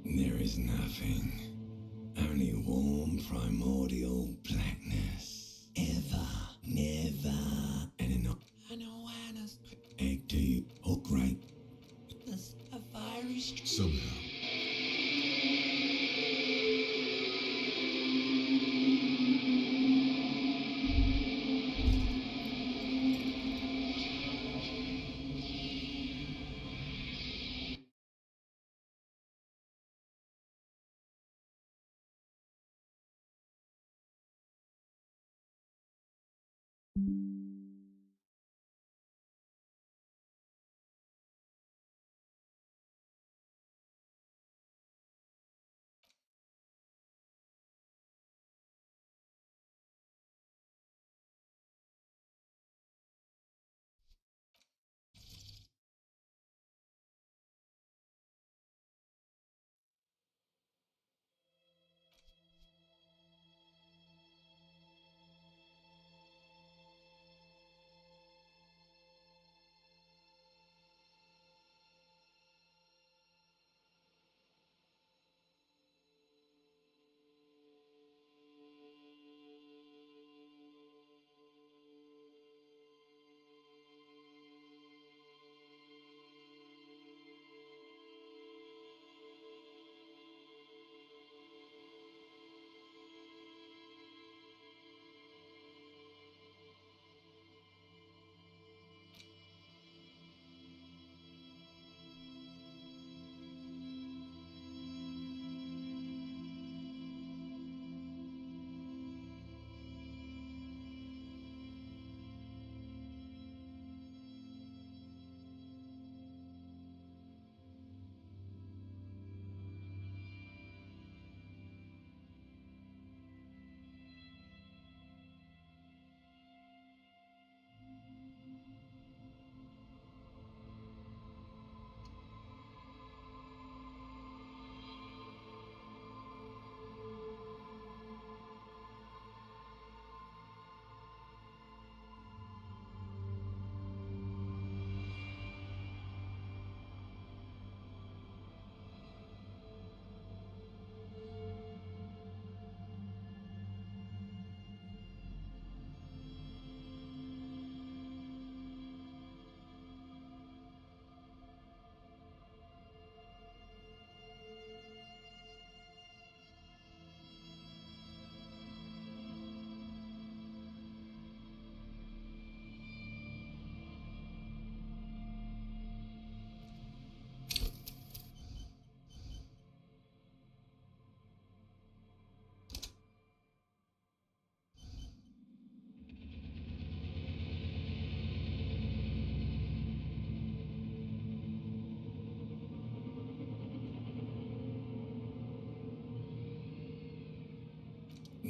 There is nothing, only warm primordial blackness. Ever, never, and an awareness. Egg to you, or grape. A fiery Somehow,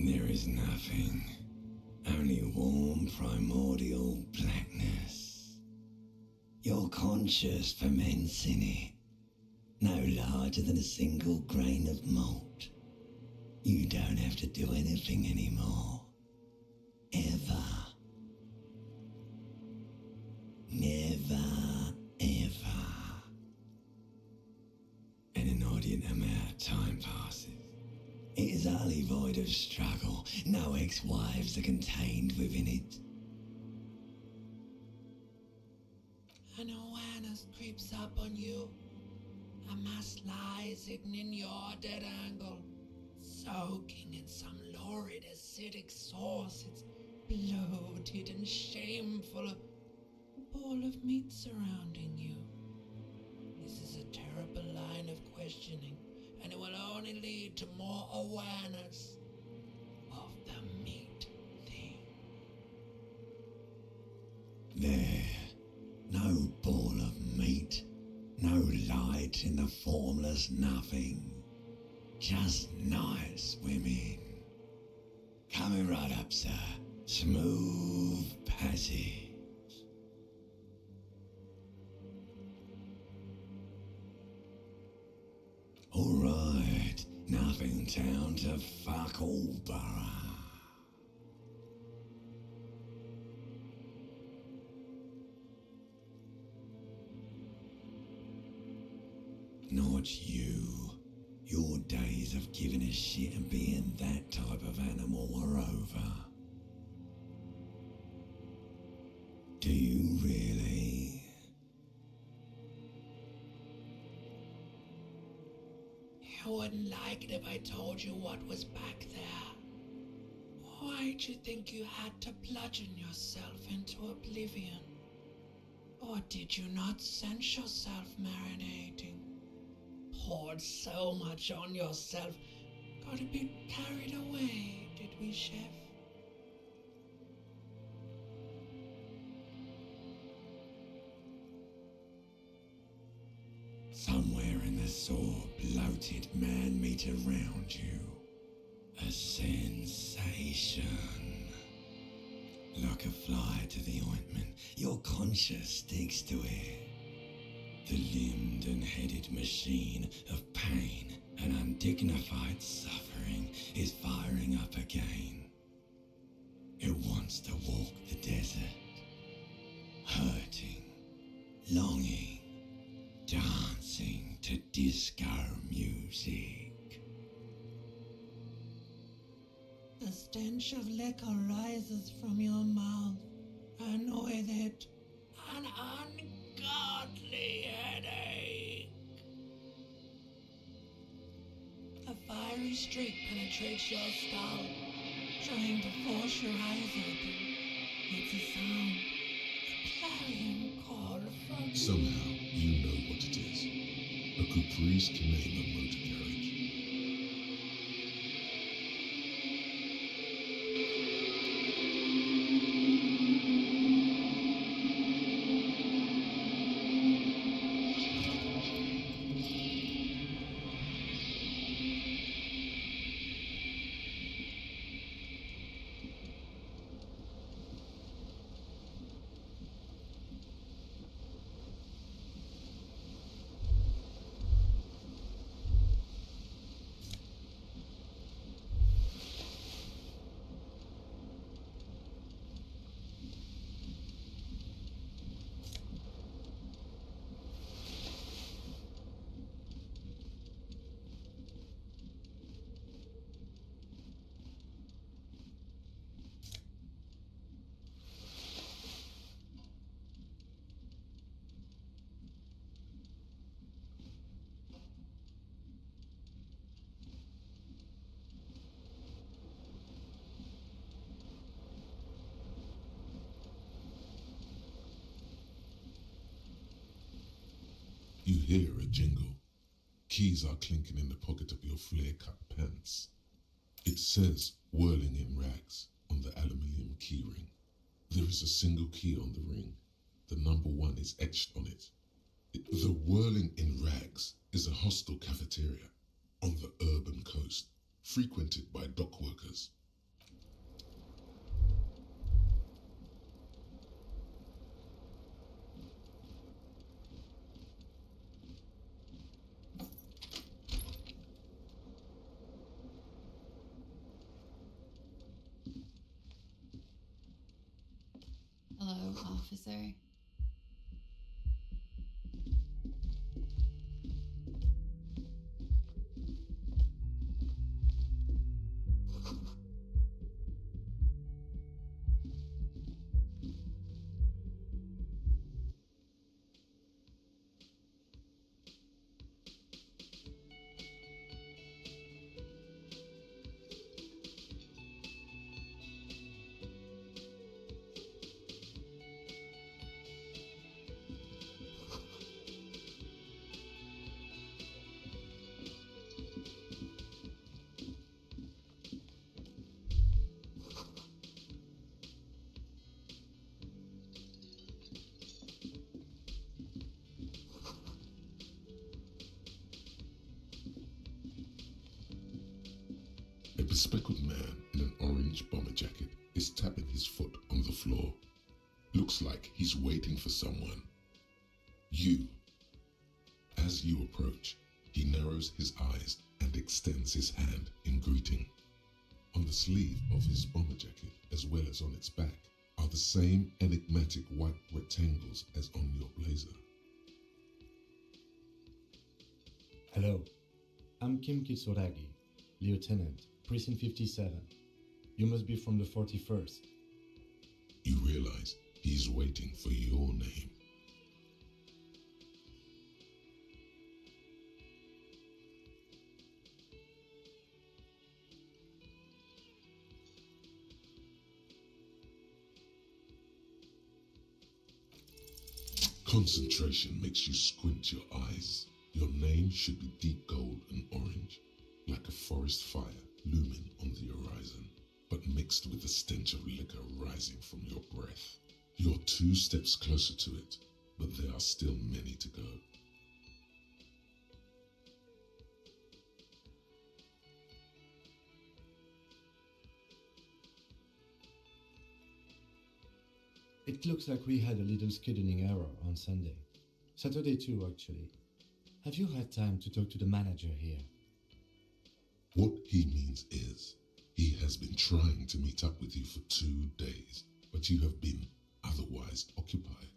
There is nothing. Only warm primordial blackness. Your conscious ferments in it. No larger than a single grain of malt. You don't have to do anything anymore. Ever. Never, ever. And an inordinate amount of time passes. It is utterly void of struggle. No ex-wives are contained within it. An awareness creeps up on you. A mass lies hidden in your dead angle, soaking in some lurid acidic sauce. It's bloated and shameful. A ball of meat surrounding you. This is a terrible line of questioning, and it will only lead to more awareness of the meat thing. There, no ball of meat, no light in the formless nothing, just nice women. Coming right up, sir, smooth passage. All right, nothing down to fuck all borough. Not you. Your days of giving a shit and being that type of animal are over. Do you really? You wouldn't like it if I told you what was back there. Why'd you think you had to bludgeon yourself into oblivion? Or did you not sense yourself marinating? Poured so much on yourself, got a bit carried away, did we, Chef? Somewhere in the sore, bloated man-meat around you, a sensation. Like a fly to the ointment, your conscience sticks to it. The limbed and headed machine of pain and undignified suffering is firing up again. It wants to walk the desert, hurting, longing, dancing to disco music. The stench of liquor rises from your mouth, and with it, an ungodly headache. A fiery streak penetrates your skull, trying to force your eyes open. It's a sound, a clarion call from... Somehow, you know what it is. A caprice to name a motor carriage. You hear a jingle. Keys are clinking in the pocket of your flare-cut pants. It says whirling in rags on the aluminium keyring. There is a single key on the ring. The number 1 is etched on it. The whirling in rags is a hostel cafeteria on the urban coast, frequented by dock workers. officer. A bespectacled man in an orange bomber jacket is tapping his foot on the floor. Looks like he's waiting for someone. You. As you approach, he narrows his eyes and extends his hand in greeting. On the sleeve of his bomber jacket, as well as on its back, are the same enigmatic white rectangles as on your blazer. Hello, I'm Kim Kitsuragi, Lieutenant, Precinct 57. You must be from the 41st. You realize he's waiting for your name. Concentration makes you squint your eyes. Your name should be deep gold and orange, like a forest fire looming on the horizon, but mixed with the stench of liquor rising from your breath. You're 2 steps closer to it, but there are still many to go. It looks like we had a little scheduling error on Sunday. Saturday too, actually. Have you had time to talk to the manager here? What he means is, he has been trying to meet up with you for 2 days, but you have been otherwise occupied.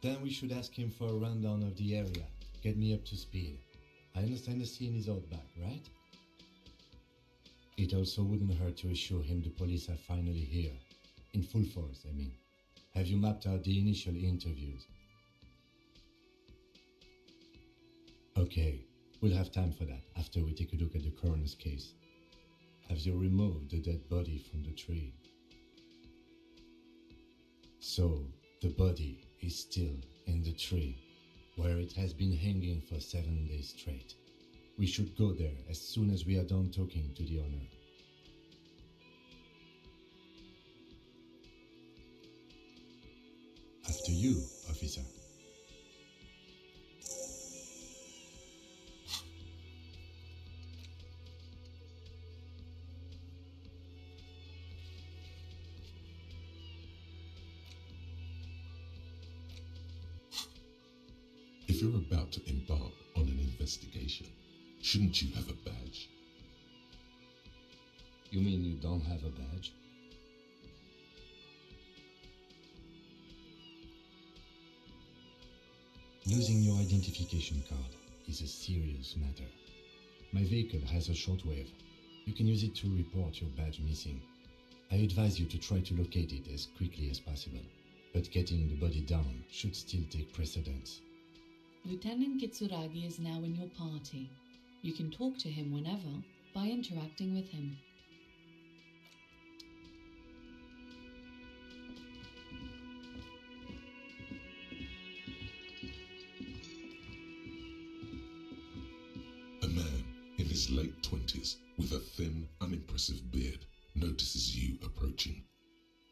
Then we should ask him for a rundown of the area. Get me up to speed. I understand the scene is out back, right? It also wouldn't hurt to assure him the police are finally here. In full force, I mean. Have you mapped out the initial interviews? Okay, we'll have time for that after we take a look at the coroner's case. Have you removed the dead body from the tree? So, the body is still in the tree, where it has been hanging for 7 days straight. We should go there as soon as we are done talking to the owner. After you, officer. If you're about to embark on an investigation, shouldn't you have a badge? You mean you don't have a badge? Losing your identification card is a serious matter. My vehicle has a shortwave. You can use it to report your badge missing. I advise you to try to locate it as quickly as possible, but getting the body down should still take precedence. Lieutenant Kitsuragi is now in your party. You can talk to him whenever by interacting with him. A man in his late 20s with a thin, unimpressive beard notices you approaching.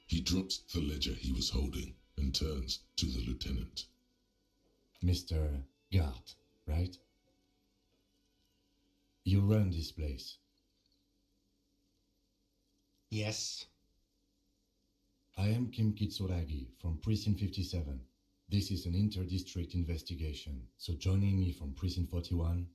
He drops the ledger he was holding and turns to the lieutenant. Mr. Gart, right? You run this place. Yes. I am Kim Kitsuragi from Precinct 57. This is an inter-district investigation, so joining me from Precinct 41.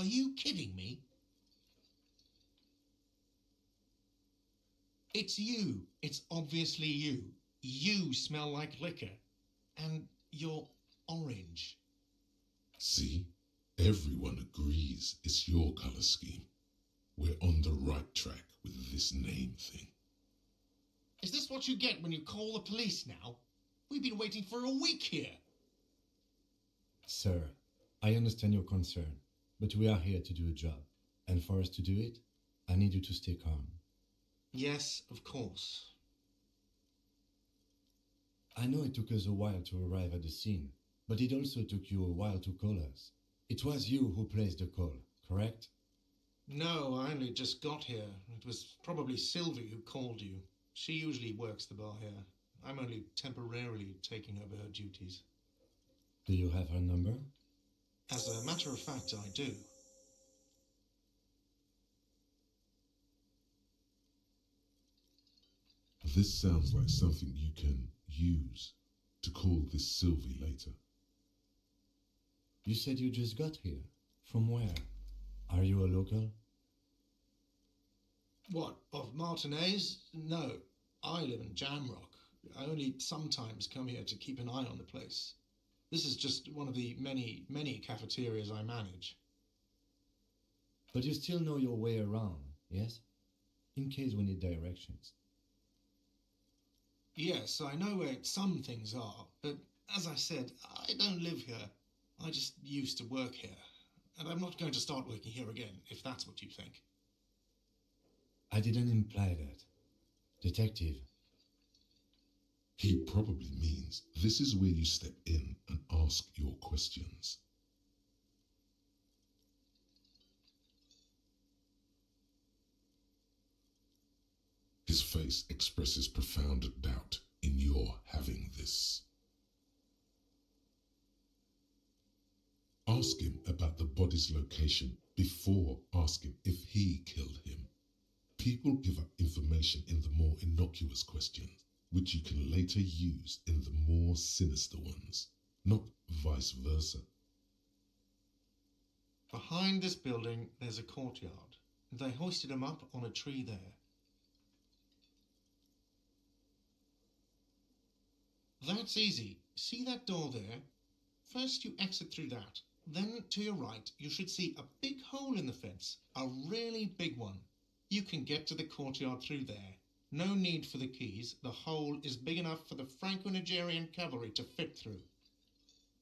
Are you kidding me? It's you. It's obviously you. You smell like liquor. And you're orange. See? Everyone agrees it's your color scheme. We're on the right track with this name thing. Is this what you get when you call the police now? We've been waiting for a week here. Sir, I understand your concern, but we are here to do a job. And for us to do it, I need you to stay calm. Yes, of course. I know it took us a while to arrive at the scene, but it also took you a while to call us. It was you who placed the call, correct? No, I only just got here. It was probably Sylvie who called you. She usually works the bar here. I'm only temporarily taking over her duties. Do you have her number? As a matter of fact, I do. This sounds like something you can use to call this Sylvie later. You said you just got here. From where? Are you a local? What, of Martinez? No, I live in Jamrock. I only sometimes come here to keep an eye on the place. This is just one of the many, many cafeterias I manage. But you still know your way around, yes? In case we need directions. Yes, I know where some things are, but as I said, I don't live here. I just used to work here, and I'm not going to start working here again, if that's what you think. I didn't imply that. Detective. He probably means this is where you step in and ask your questions. His face expresses profound doubt in your having this. Ask him about the body's location before asking if he killed him. People give up information in the more innocuous questions, which you can later use in the more sinister ones, not vice versa. Behind this building, there's a courtyard. They hoisted him up on a tree there. That's easy. See that door there? First you exit through that. Then to your right, you should see a big hole in the fence. A really big one. You can get to the courtyard through there. No need for the keys. The hole is big enough for the Franco-Nigerian cavalry to fit through.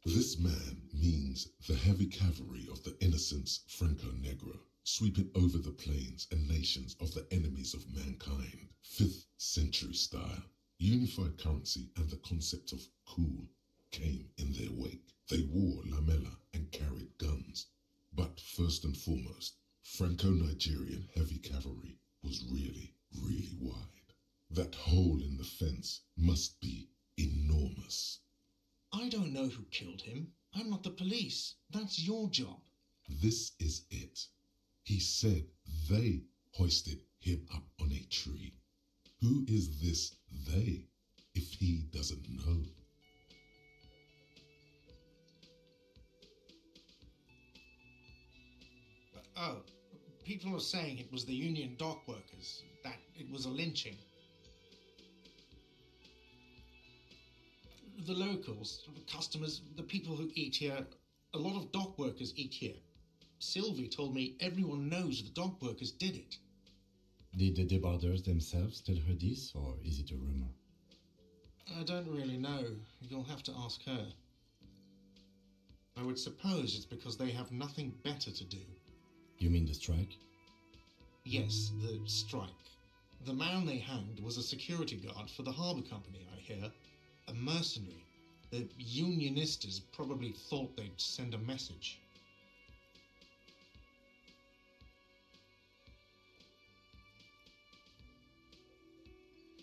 This man means the heavy cavalry of the innocents Franco-Negro, sweeping over the plains and nations of the enemies of mankind, 5th century style. Unified currency and the concept of cool came in their wake. They wore lamella and carried guns. But first and foremost, Franco-Nigerian heavy cavalry was really, really wide. That hole in the fence must be enormous. I don't know who killed him. I'm not the police. That's your job. This is it. He said they hoisted him up on a tree. Who is this they, if he doesn't know? Oh, people are saying it was the union dock workers, that it was a lynching. The locals, the customers, the people who eat here, a lot of dock workers eat here. Sylvie told me everyone knows the dock workers did it. Did the debarders themselves tell her this, or is it a rumor? I don't really know. You'll have to ask her. I would suppose it's because they have nothing better to do. You mean the strike? Yes, the strike. The man they hanged was a security guard for the harbour company, I hear. A mercenary. The unionistas probably thought they'd send a message.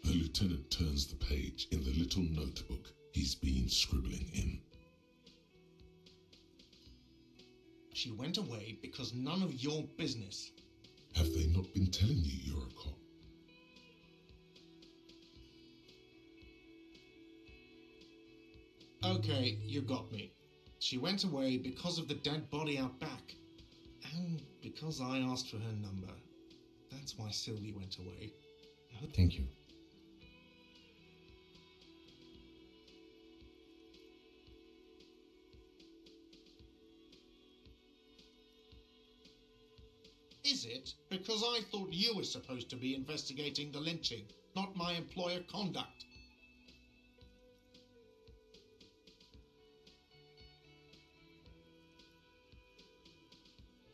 The lieutenant turns the page in the little notebook he's been scribbling in. She went away because none of your business. Have they not been telling you you're a cop? Okay, you got me. She went away because of the dead body out back. And because I asked for her number. That's why Sylvie went away. Thank you. Is it? Because I thought you were supposed to be investigating the lynching, not my employer conduct.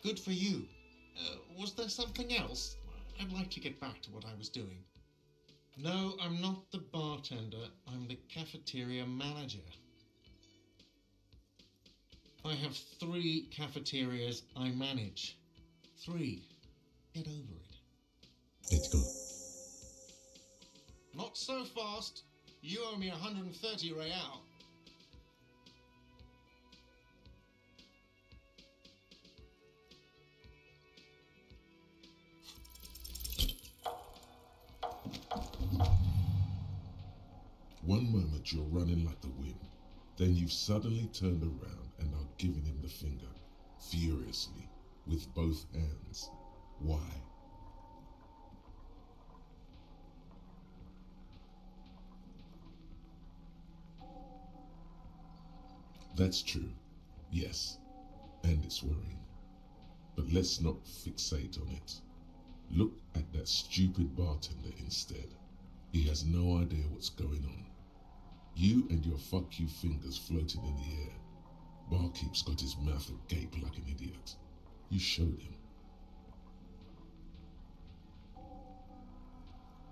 Good for you. Was there something else? I'd like to get back to what I was doing. No, I'm not the bartender. I'm the cafeteria manager. I have 3 cafeterias I manage. 3. Get over it. Let's go. Not so fast. You owe me 130 real. One moment you're running like the wind, then you've suddenly turned around and are giving him the finger, furiously, with both hands. Why? That's true, yes, and it's worrying. But let's not fixate on it. Look at that stupid bartender instead. He has no idea what's going on. You and your fuck you fingers floating in the air. Barkeep's got his mouth agape like an idiot. You showed him.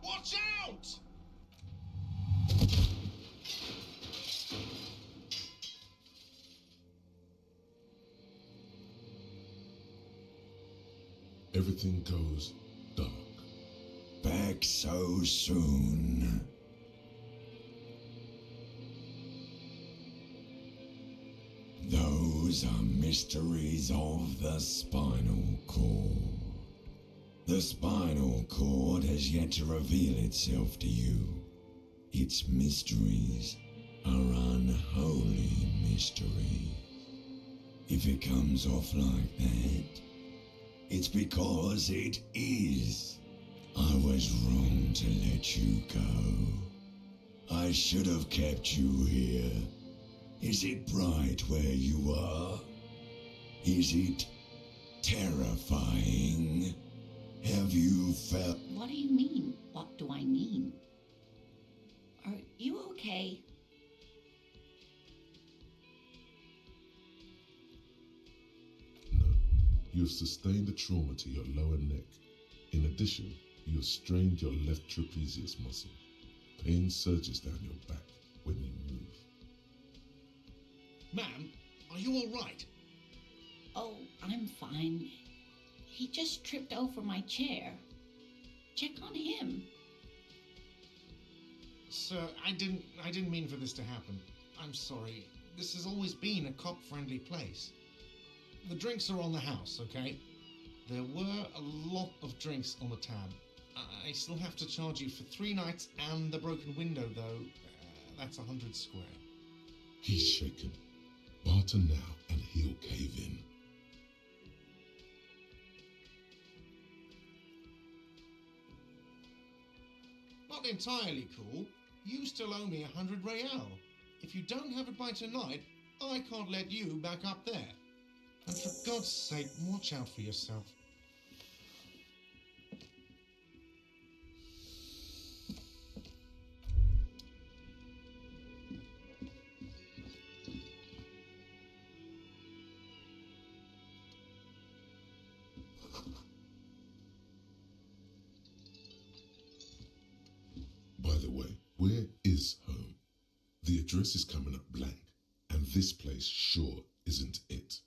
Watch out! Everything goes dark. Back so soon. Those are mysteries of the spinal cord. The spinal cord has yet to reveal itself to you. Its mysteries are unholy mysteries. If it comes off like that, it's because it is. I was wrong to let you go. I should have kept you here. Is it bright where you are? Is it terrifying? Have you felt... What do you mean? What do I mean? Are you okay? No, you have sustained a trauma to your lower neck. In addition, you have strained your left trapezius muscle. Pain surges down your back when you move. Ma'am, are you all right? Oh, I'm fine. He just tripped over my chair. Check on him. Sir, I didn't mean for this to happen. I'm sorry. This has always been a cop-friendly place. The drinks are on the house, okay? There were a lot of drinks on the tab. I still have to charge you for 3 nights and the broken window, though. That's 100 square. He's shaken. Barter now and he'll cave in. Not entirely cool. You still owe me 100 real. If you don't have it by tonight, I can't let you back up there. And for God's sake, watch out for yourself. By the way, where is home? The address is coming up blank, and this place sure isn't it.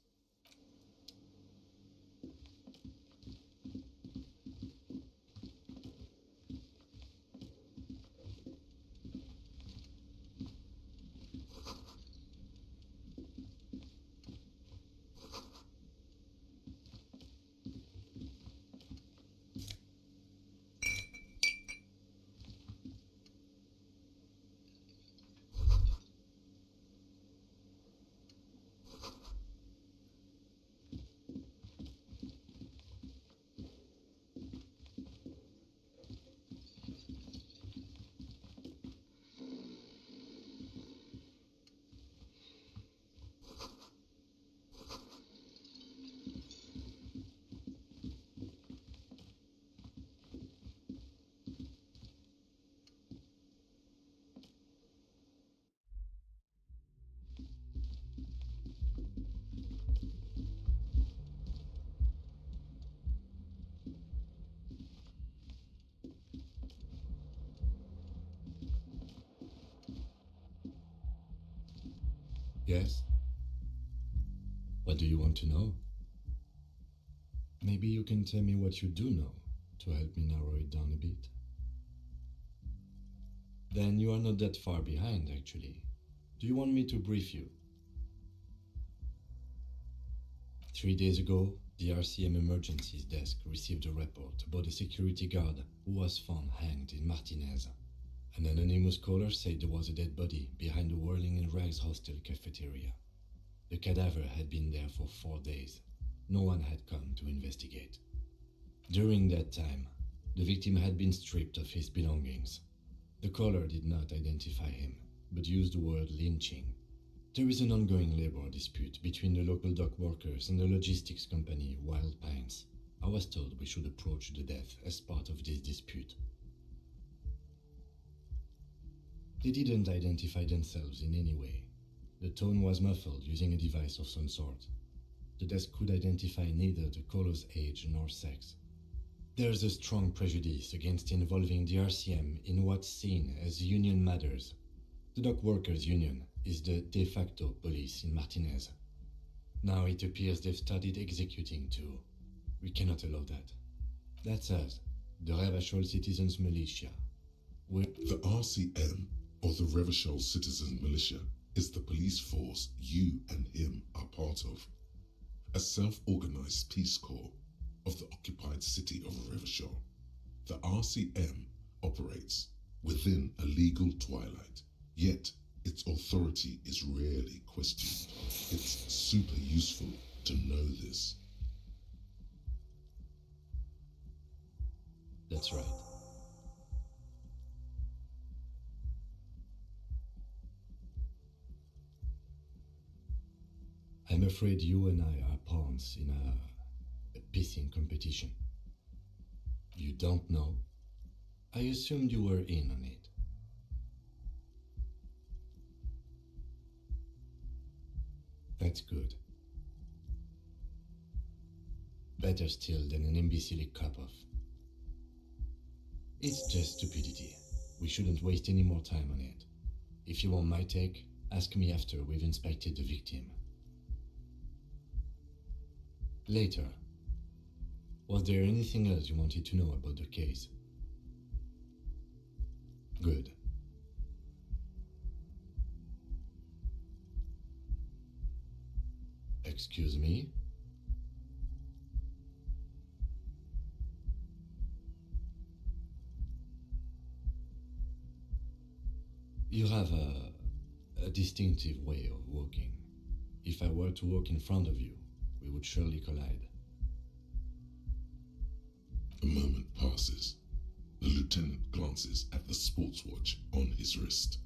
guess? What do you want to know? Maybe you can tell me what you do know to help me narrow it down a bit. Then you are not that far behind, actually. Do you want me to brief you? 3 days ago, the RCM Emergencies Desk received a report about a security guard who was found hanged in Martinez. An anonymous caller said there was a dead body behind the Whirling in Rags hostel cafeteria. The cadaver had been there for 4 days. No one had come to investigate. During that time, the victim had been stripped of his belongings. The caller did not identify him, but used the word lynching. There is an ongoing labor dispute between the local dock workers and the logistics company Wild Pines. I was told we should approach the death as part of this dispute. They didn't identify themselves in any way. The tone was muffled using a device of some sort. The desk could identify neither the caller's age nor sex. There's a strong prejudice against involving the RCM in what's seen as union matters. The dock workers' union is the de facto police in Martinez. Now it appears they've started executing too. We cannot allow that. That's us, the Revachol Citizens Militia. The RCM, or the Revachol Citizens Militia, is the police force you and him are part of. A self-organized peace corps of the occupied city of Revachol. The RCM operates within a legal twilight, yet its authority is rarely questioned. It's super useful to know this. That's right. I'm afraid you and I are pawns in a pissing competition. You don't know? I assumed you were in on it. That's good. Better still than an imbecilic cop-off. It's just stupidity. We shouldn't waste any more time on it. If you want my take, ask me after we've inspected the victim. Later. Was there anything else you wanted to know about the case? Good. Excuse me? You have a distinctive way of walking. If I were to walk in front of you, we would surely collide. A moment passes. The lieutenant glances at the sports watch on his wrist.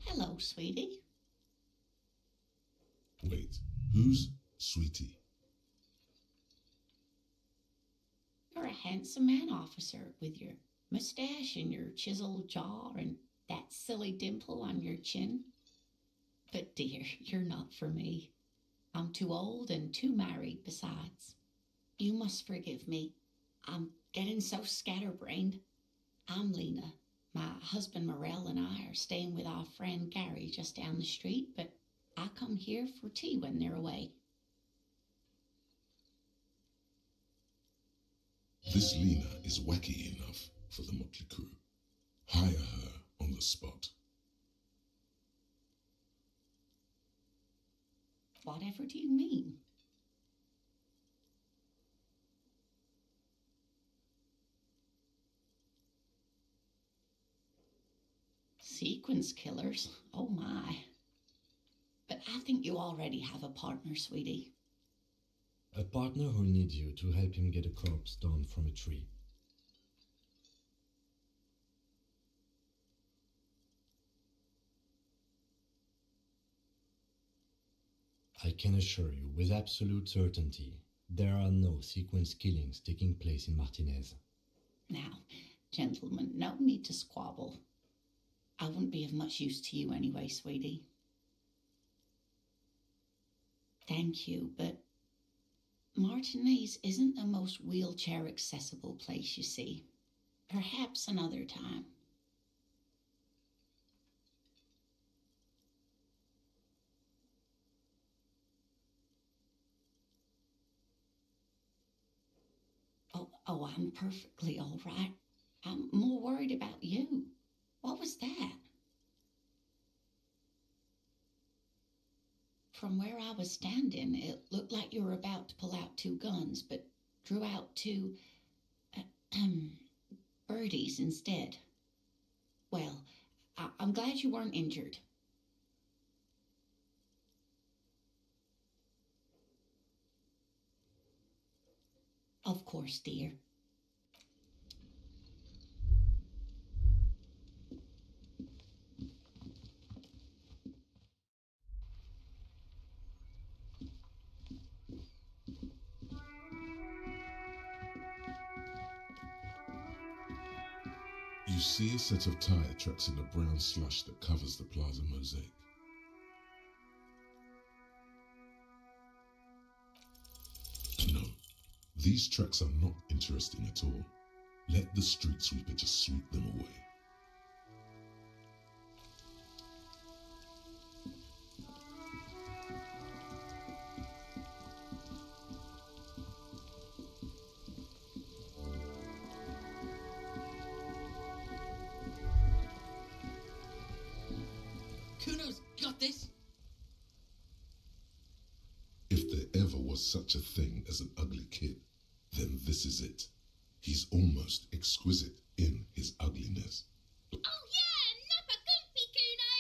Hello, sweetie. Wait, who's Sweetie? You're a handsome man, officer, with your mustache and your chiseled jaw and that silly dimple on your chin. But dear, you're not for me. I'm too old and too married besides. You must forgive me. I'm getting so scatterbrained. I'm Lena. My husband Morel and I are staying with our friend Gary just down the street, but I come here for tea when they're away. This Lena is wacky enough for the motley crew. Hire her on the spot. Whatever do you mean? Sequence killers? Oh my. But I think you already have a partner, sweetie. A partner who needs you to help him get a corpse down from a tree. I can assure you with absolute certainty, there are no sequence killings taking place in Martinez. Now, gentlemen, no need to squabble. I wouldn't be of much use to you anyway, sweetie. Thank you, but Martinez isn't the most wheelchair accessible place, you see. Perhaps another time. Oh, I'm perfectly all right. I'm more worried about you. What was that? From where I was standing, it looked like you were about to pull out two guns, but drew out two birdies instead. Well, I'm glad you weren't injured. Of course, dear. You see a set of tire tracks in the brown slush that covers the plaza mosaic. No, these tracks are not interesting at all. Let the street sweeper just sweep them away. Kuno's got this. If there ever was such a thing as an ugly kid, then this is it. He's almost exquisite in his ugliness. Oh yeah, nappa goofy, Kuno!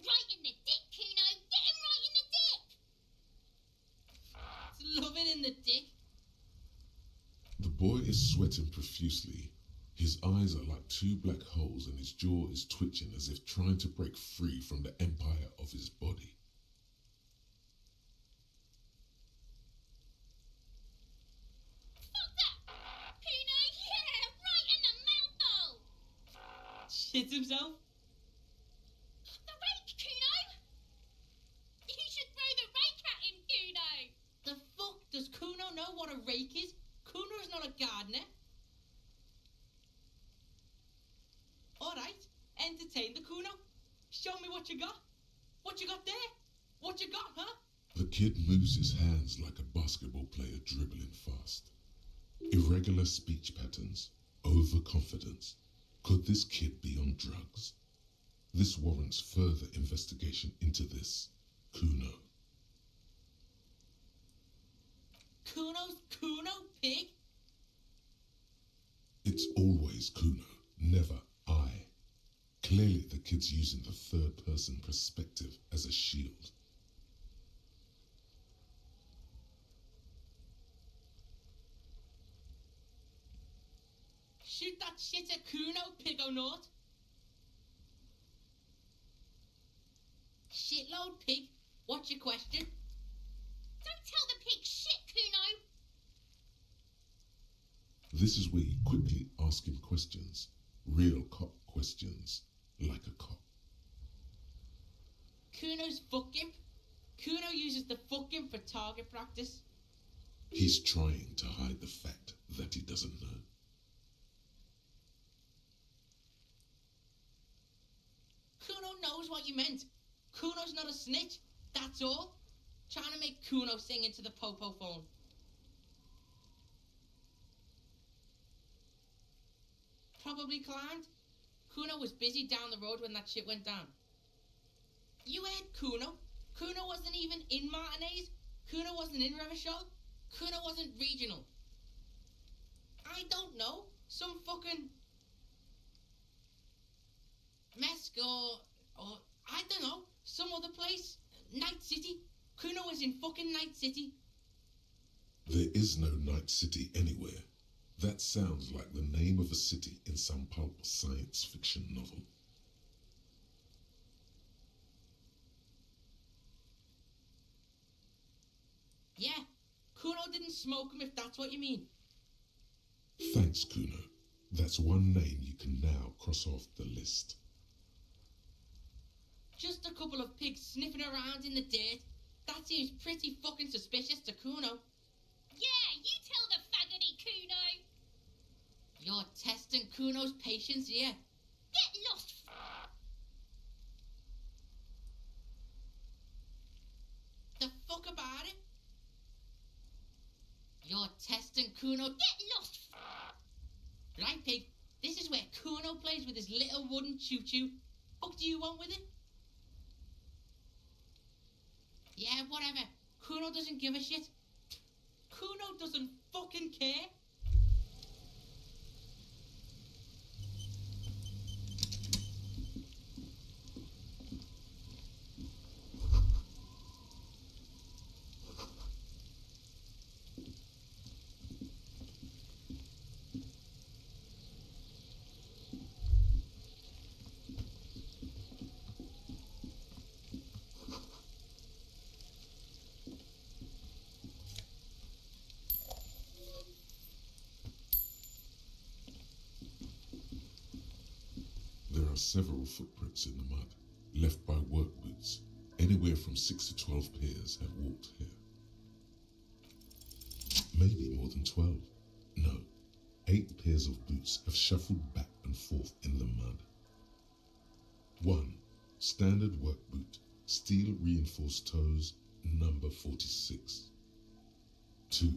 Right in the dick, Kuno! Get him right in the dick! It's loving in the dick. The boy is sweating profusely. His eyes are like two black holes and his jaw is twitching as if trying to break free from the empire of his body. Fuck that! Kuno, yeah! Right in the mouthhole! Shit himself. The rake, Kuno! You should throw the rake at him, Kuno! The fuck? Does Kuno know what a rake is? Kuno's not a gardener. Alright, entertain the Kuno. Show me what you got. What you got there? What you got, huh? The kid moves his hands like a basketball player dribbling fast. Irregular speech patterns, overconfidence. Could this kid be on drugs? This warrants further investigation into this Kuno. Kuno's Kuno, pig? It's always Kuno, never I. Clearly the kid's using the third-person perspective as a shield. Shoot that shit at Kuno, pig o' naught. Shitload, pig. What's your question? Don't tell the pig shit, Kuno! This is where you quickly ask him questions. Real cop questions, like a cop. Kuno's fucking. Kuno uses the fucking for target practice. He's trying to hide the fact that he doesn't know. Kuno knows what you meant. Kuno's not a snitch, that's all. Trying to make Kuno sing into the popo phone. Probably climbed. Kuno was busy down the road when that shit went down. You heard Kuno? Kuno wasn't even in Martinez. Kuno wasn't in Revachol. Kuno wasn't regional. I don't know. Some fucking... Mesk or I don't know. Some other place. Night City. Kuno was in fucking Night City. There is no Night City anywhere. That sounds like the name of a city in some pulp science fiction novel. Yeah, Kuno didn't smoke him if that's what you mean. Thanks, Kuno. That's one name you can now cross off the list. Just a couple of pigs sniffing around in the dirt. That seems pretty fucking suspicious to Kuno. Yeah, you tell the faggoty, Kuno. You're testing Kuno's patience here. Get lost. The fuck about it? You're testing Kuno. Get lost. Right, pig. This is where Kuno plays with his little wooden choo-choo. Fuck do you want with it? Yeah, whatever. Kuno doesn't give a shit. Kuno doesn't fucking care. There are several footprints in the mud, left by work boots. Anywhere from 6 to 12 pairs have walked here. Maybe more than 12. No, 8 pairs of boots have shuffled back and forth in the mud. 1. Standard work boot, steel reinforced toes, number 46. 2.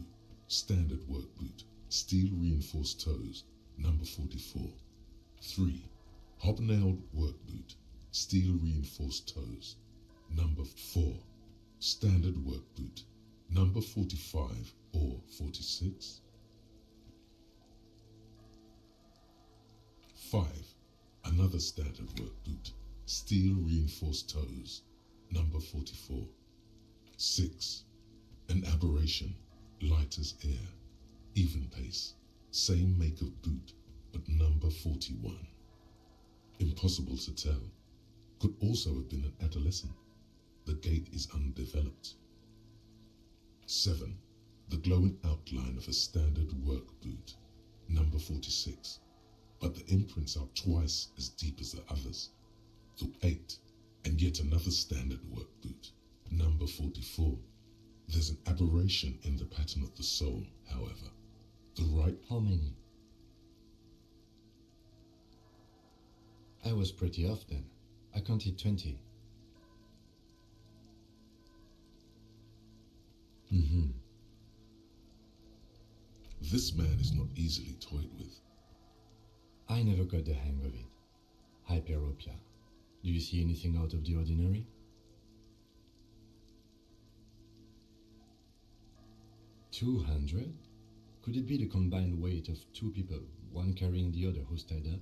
Standard work boot, steel reinforced toes, number 44. 3. Hobnailed work boot, steel reinforced toes, number 4. Standard work boot, number 45 or 46. 5. Another standard work boot, steel reinforced toes, number 44. 6. An aberration, light as air, even pace, same make of boot, but number 41. Impossible to tell. Could also have been an adolescent. The gait is undeveloped. 7. The glowing outline of a standard work boot, number 46, but the imprints are twice as deep as the others. So 8. And yet another standard work boot, number 44. There's an aberration in the pattern of the sole, however. The right... How many? I was pretty off then. I counted 20. This man is not easily toyed with. I never got the hang of it. Hyperopia. Do you see anything out of the ordinary? $200? Could it be the combined weight of 2 people, one carrying the other who's tied up?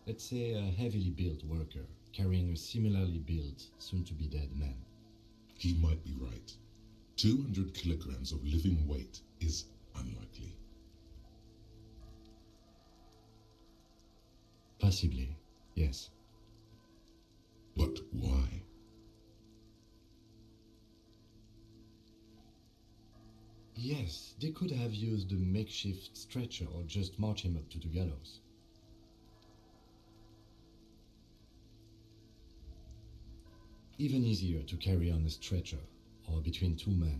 Let's say a heavily built worker carrying a similarly built, soon-to-be-dead man. He might be right. 200 kilograms of living weight is unlikely. Possibly, yes. But why? Yes, they could have used a makeshift stretcher or just march him up to the gallows. Even easier to carry on a stretcher or between 2 men.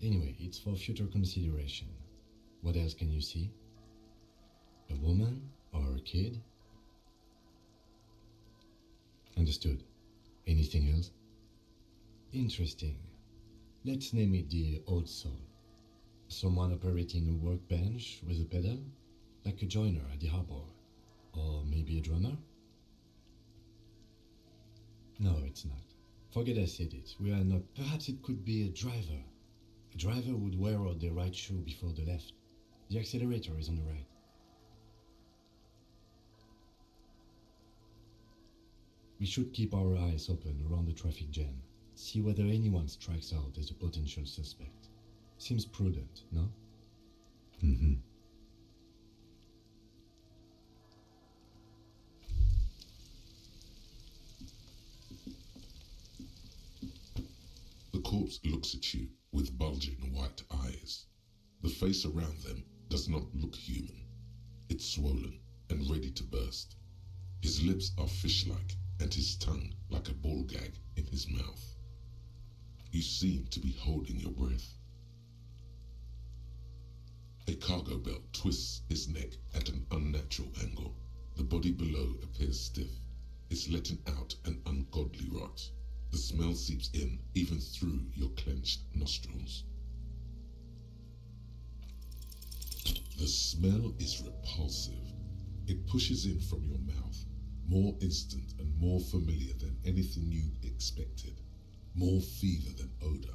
Anyway, it's for future consideration. What else can you see? A woman or a kid? Understood. Anything else? Interesting. Let's name it the old soul. Someone operating a workbench with a pedal, like a joiner at the harbor. Or maybe a drummer? No, it's not. Forget I said it. We are not. Perhaps it could be a driver. A driver would wear out the right shoe before the left. The accelerator is on the right. We should keep our eyes open around the traffic jam. See whether anyone strikes out as a potential suspect. Seems prudent, no? Mm-hmm. The corpse looks at you with bulging white eyes. The face around them does not look human. It's swollen and ready to burst. His lips are fish-like and his tongue like a ball gag in his mouth. You seem to be holding your breath. A cargo belt twists his neck at an unnatural angle. The body below appears stiff. It's letting out an ungodly rot. The smell seeps in even through your clenched nostrils. The smell is repulsive. It pushes in from your mouth, more instant and more familiar than anything you expected, more fever than odor.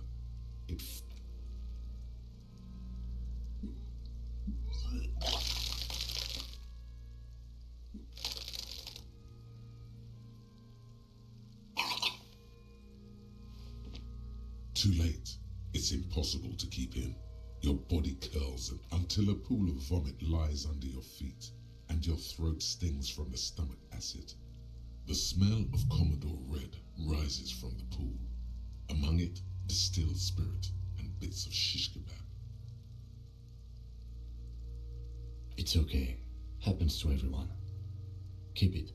Too late. It's impossible to keep in. Your body curls until a pool of vomit lies under your feet, and your throat stings from the stomach acid. The smell of Commodore Red rises from the pool. Among it, distilled spirit and bits of shish kebab. It's okay. Happens to everyone. Keep it.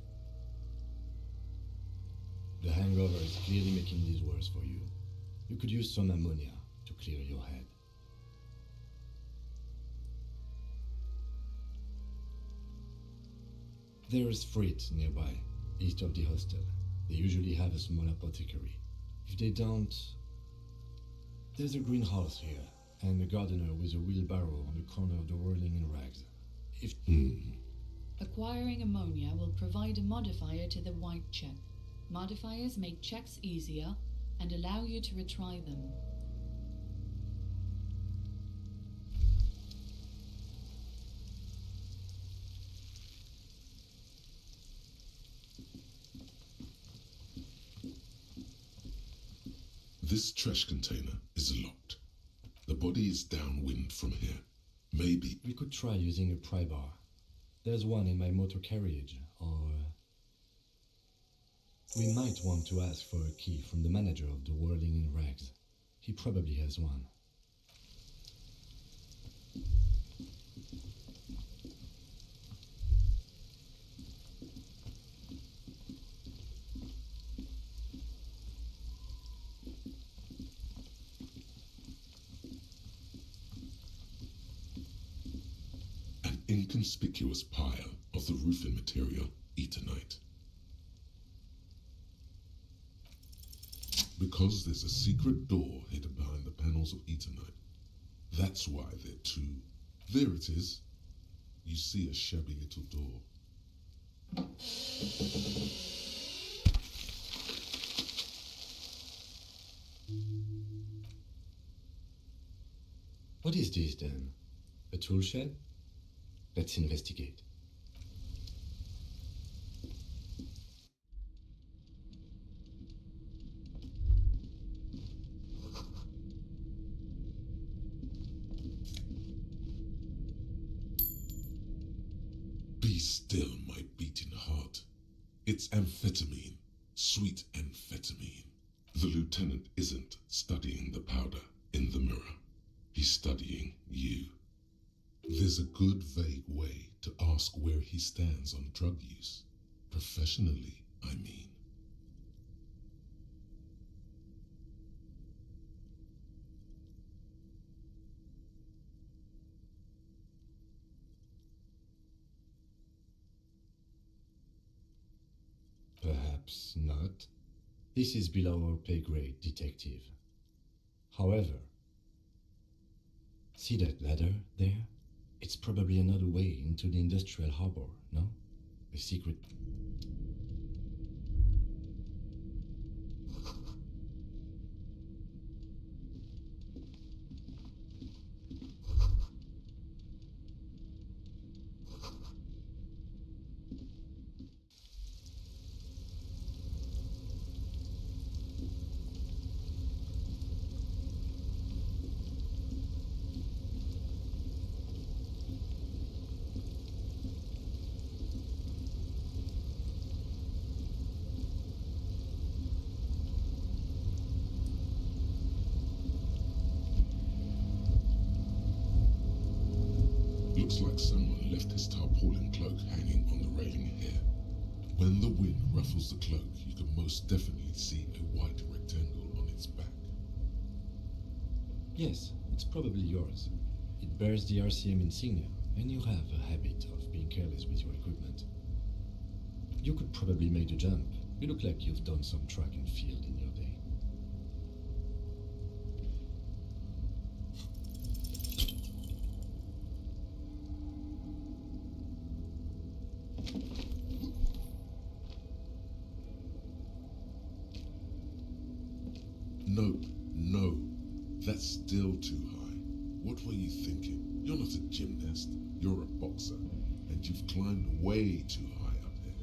The hangover is clearly making this worse for you. You could use some ammonia to clear your head. There is Frit nearby, east of the hostel. They usually have a small apothecary. If they don't, there's a greenhouse here, and a gardener with a wheelbarrow on the corner of the whirling in rags. If Acquiring ammonia will provide a modifier to the white check. Modifiers make checks easier and allow you to retry them. This trash container is locked. The body is downwind from here. Maybe we could try using a pry bar. There's one in my motor carriage, or we might want to ask for a key from the manager of the Whirling in Rags. He probably has one. an inconspicuous pile of the roofing material Eternite. Because there's a secret door hidden behind the panels of Eternite. That's why they're two. There it is. You see a shabby little door. What is this then? A tool shed? Let's investigate. Be still, my beating heart. It's amphetamine, sweet amphetamine. The lieutenant isn't studying the powder in the mirror. He's studying you. There's a good vague way to ask where he stands on drug use. Professionally, I mean. Perhaps not. This is below our pay grade, detective. However, see that ladder there? It's probably another way into the industrial harbor, no? A secret. looks like someone left his tarpaulin cloak hanging on the railing here. When the wind ruffles the cloak, you can most definitely see a white rectangle on its back. Yes, it's probably yours. It bears the RCM insignia, and you have a habit of being careless with your equipment. You could probably make the jump. You look like you've done some track and field in your day. No, no, that's still too high. What were you thinking? You're not a gymnast, you're a boxer, and you've climbed way too high up here.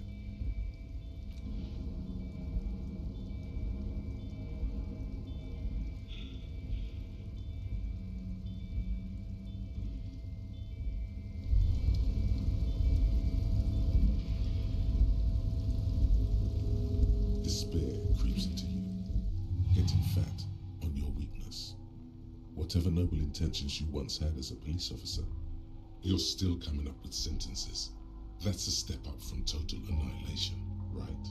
Despair creeps into you, getting fat on your weakness. Whatever noble intentions you once had as a police officer, you're still coming up with sentences. That's a step up from total annihilation, right?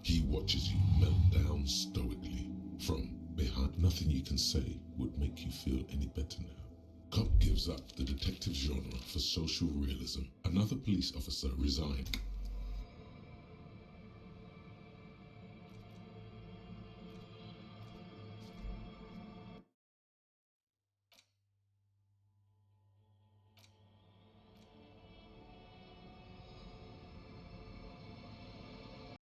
He watches you melt down stoically from behind. Nothing you can say would make you feel any better now. Cop gives up the detective genre for social realism. Another police officer resigned.